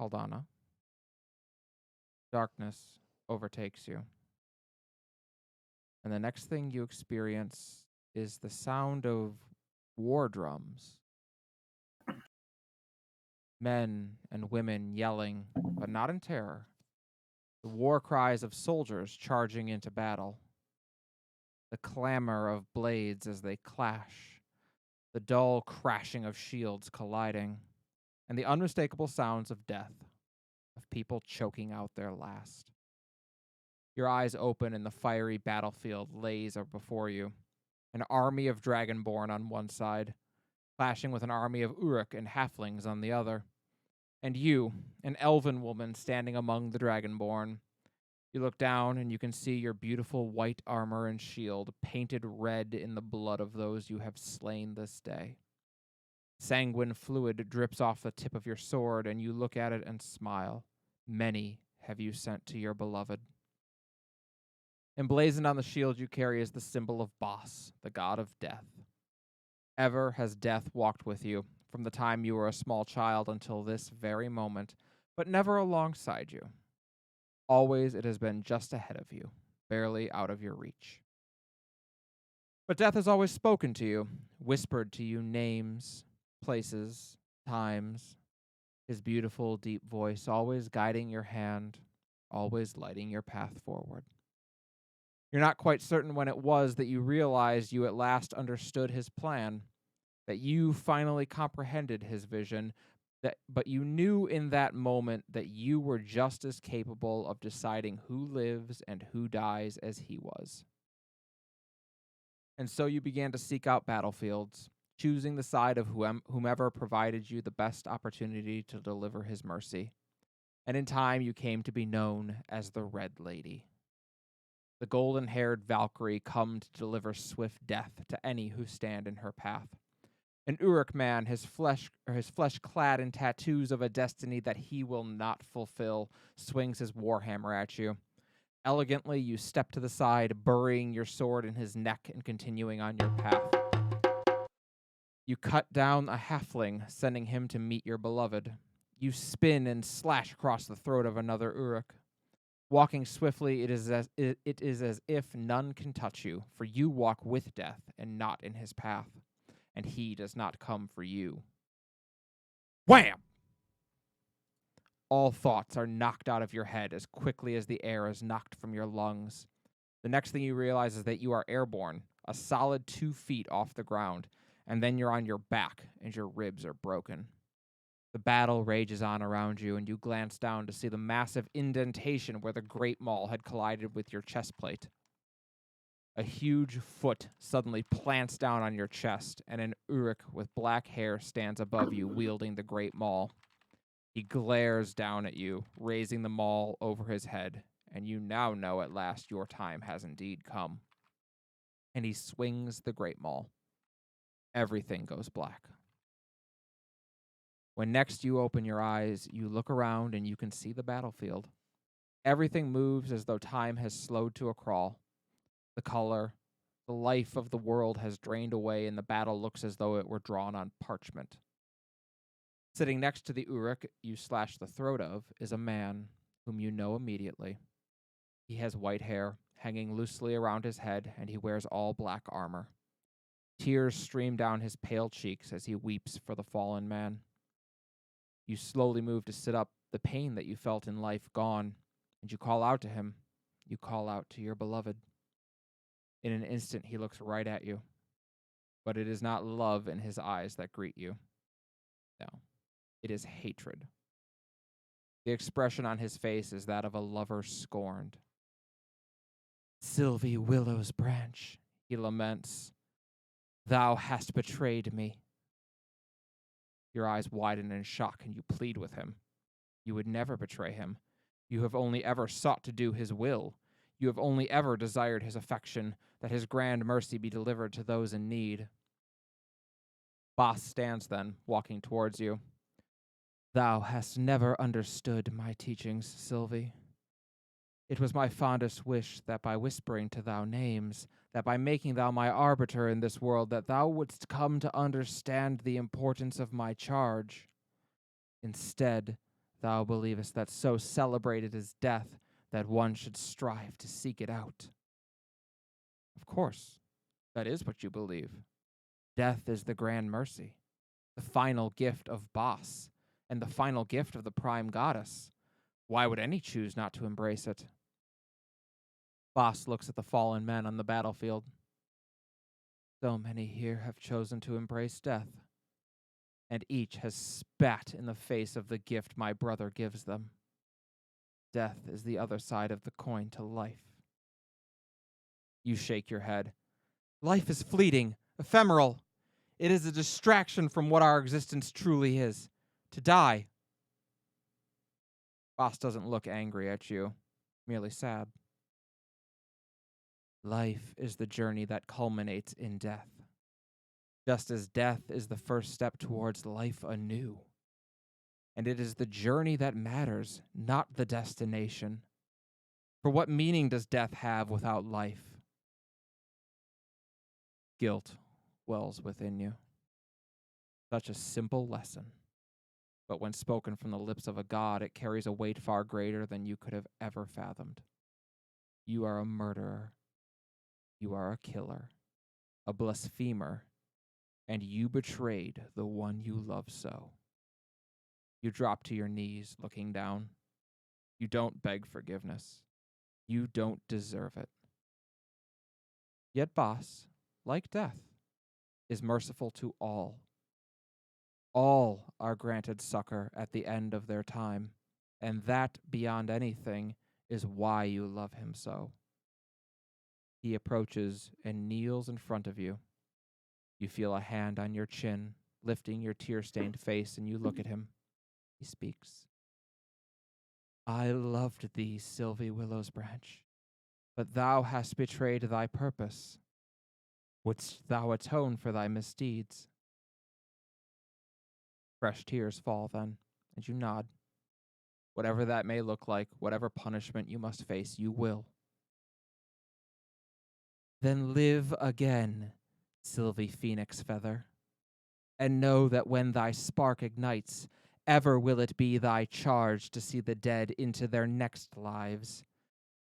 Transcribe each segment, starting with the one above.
Caldana. Darkness overtakes you. And the next thing you experience is the sound of war drums. Men and women yelling, but not in terror. The war cries of soldiers charging into battle. The clamor of blades as they clash. The dull crashing of shields colliding. And the unmistakable sounds of death, of people choking out their last. Your eyes open and the fiery battlefield lays before you. An army of Dragonborn on one side, clashing with an army of Uruk and halflings on the other. And you, an elven woman standing among the Dragonborn. You look down and you can see your beautiful white armor and shield painted red in the blood of those you have slain this day. Sanguine fluid drips off the tip of your sword, and you look at it and smile. Many have you sent to your beloved. Emblazoned on the shield you carry is the symbol of Bos, the god of death. Ever has death walked with you, from the time you were a small child until this very moment, but never alongside you. Always it has been just ahead of you, barely out of your reach. But death has always spoken to you, whispered to you names, places, times, his beautiful, deep voice always guiding your hand, always lighting your path forward. You're not quite certain when it was that you realized you at last understood his plan, that you finally comprehended his vision, but you knew in that moment that you were just as capable of deciding who lives and who dies as he was. And so you began to seek out battlefields, choosing the side of whomever provided you the best opportunity to deliver his mercy. And in time you came to be known as the Red Lady. The golden-haired Valkyrie come to deliver swift death to any who stand in her path. An Uruk man, his flesh clad in tattoos of a destiny that he will not fulfill, swings his warhammer at you. Elegantly, you step to the side, burying your sword in his neck and continuing on your path. You cut down a halfling, sending him to meet your beloved. You spin and slash across the throat of another Uruk. Walking swiftly, it is as if none can touch you, for you walk with death and not in his path, and he does not come for you. Wham! All thoughts are knocked out of your head as quickly as the air is knocked from your lungs. The next thing you realize is that you are airborne, a solid 2 feet off the ground, and then you're on your back and your ribs are broken. The battle rages on around you, and you glance down to see the massive indentation where the Great Maul had collided with your chest plate. A huge foot suddenly plants down on your chest, and an Uruk with black hair stands above you, wielding the Great Maul. He glares down at you, raising the maul over his head, and you now know at last your time has indeed come. And he swings the Great Maul. Everything goes black. When next you open your eyes, you look around and you can see the battlefield. Everything moves as though time has slowed to a crawl. The color, the life of the world has drained away, and the battle looks as though it were drawn on parchment. Sitting next to the Uruk you slash the throat of is a man whom you know immediately. He has white hair hanging loosely around his head, and he wears all black armor. Tears stream down his pale cheeks as he weeps for the fallen man. You slowly move to sit up, the pain that you felt in life gone, and you call out to him. You call out to your beloved. In an instant, he looks right at you, but it is not love in his eyes that greet you. No, it is hatred. The expression on his face is that of a lover scorned. Sylvie Willow's branch, he laments. Thou hast betrayed me. Your eyes widen in shock, and you plead with him. You would never betray him. You have only ever sought to do his will. You have only ever desired his affection, that his grand mercy be delivered to those in need. Bos stands then, walking towards you. Thou hast never understood my teachings, Sylvie. It was my fondest wish that by whispering to thou names, that by making thou my arbiter in this world, that thou wouldst come to understand the importance of my charge. Instead, Thou believest that so celebrated is death that one should strive to seek it out. Of course, that is what you believe. Death is the grand mercy, the final gift of Bos, and the final gift of the prime goddess. Why would any choose not to embrace it? Bos looks at the fallen men on the battlefield. So many here have chosen to embrace death, and each has spat in the face of the gift my brother gives them. Death is the other side of the coin to life. You shake your head. Life is fleeting, ephemeral. It is a distraction from what our existence truly is. To die. Bos doesn't look angry at you, merely sad. Life is the journey that culminates in death, just as death is the first step towards life anew. And it is the journey that matters, not the destination. For what meaning does death have without life? Guilt wells within you. Such a simple lesson. But when spoken from the lips of a god, it carries a weight far greater than you could have ever fathomed. You are a murderer. You are a killer, a blasphemer, and you betrayed the one you love so. You drop to your knees, looking down. You don't beg forgiveness. You don't deserve it. Yet Bos, like death, is merciful to all. All are granted succor at the end of their time, and that, beyond anything, is why you love him so. He approaches and kneels in front of you. You feel a hand on your chin, lifting your tear-stained face, and you look at him. He speaks. I loved thee, Sylvie Willowsbranch, but thou hast betrayed thy purpose. Wouldst thou atone for thy misdeeds? Fresh tears fall then, and you nod. Whatever that may look like, whatever punishment you must face, you will. Then live again, Sylvie Phoenix Feather, and know that when thy spark ignites, ever will it be thy charge to see the dead into their next lives.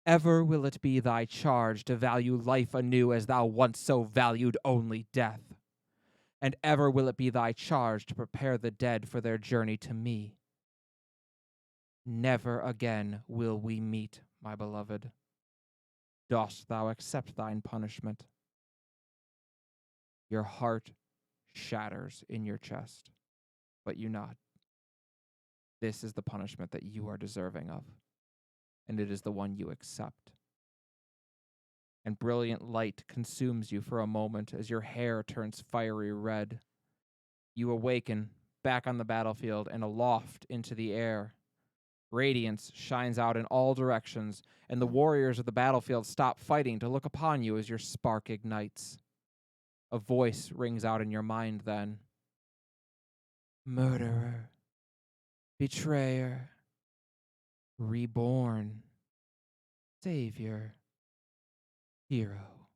Ever will it be thy charge to value life anew as thou once so valued only death. And ever will it be thy charge to prepare the dead for their journey to me. Never again will we meet, my beloved. Dost thou accept thine punishment? Your heart shatters in your chest, but you nod. This is the punishment that you are deserving of, and it is the one you accept. And brilliant light consumes you for a moment as your hair turns fiery red. You awaken, back on the battlefield and aloft into the air. Radiance shines out in all directions, and the warriors of the battlefield stop fighting to look upon you as your spark ignites. A voice rings out in your mind then. Murderer, betrayer, reborn, savior, hero.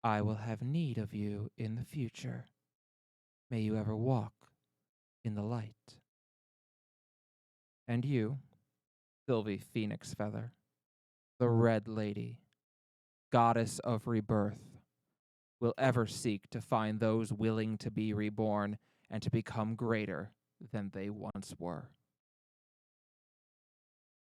I will have need of you in the future. May you ever walk in the light. And you, Sylvie Phoenix Feather, the Red Lady, goddess of rebirth, will ever seek to find those willing to be reborn and to become greater than they once were.